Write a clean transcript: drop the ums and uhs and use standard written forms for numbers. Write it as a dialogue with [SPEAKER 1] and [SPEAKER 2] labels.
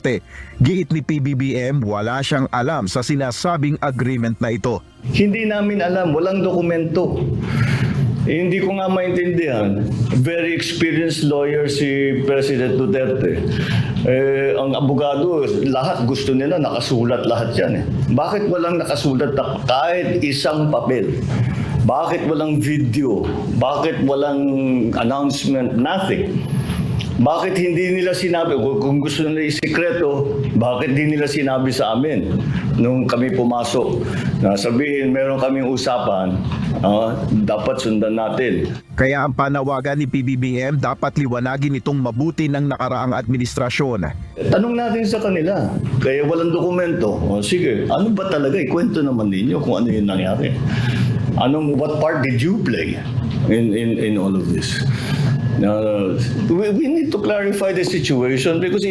[SPEAKER 1] Duterte. Giit ni PBBM, wala siyang alam sa sinasabing agreement na ito.
[SPEAKER 2] Hindi namin alam, walang dokumento. Hindi ko nga maintindihan. Very experienced lawyer si President Duterte. Ang abogado, lahat gusto nila nakasulat lahat yan. Bakit walang nakasulat na kahit isang papel? Bakit walang video? Bakit walang announcement? Nothing. Bakit hindi nila sinabi, kung gusto nila isikreto, bakit hindi nila sinabi sa amin nung kami pumasok? Na sabihin, meron kaming usapan, dapat sundan natin.
[SPEAKER 1] Kaya ang panawagan ni PBBM, dapat liwanagin itong mabuti ng nakaraang administrasyon.
[SPEAKER 2] Tanong natin sa kanila, kaya walang dokumento. O sige, ano ba talaga? Ikwento naman ninyo kung ano yung nangyari. What part did you play in all of this? We need to clarify the situation because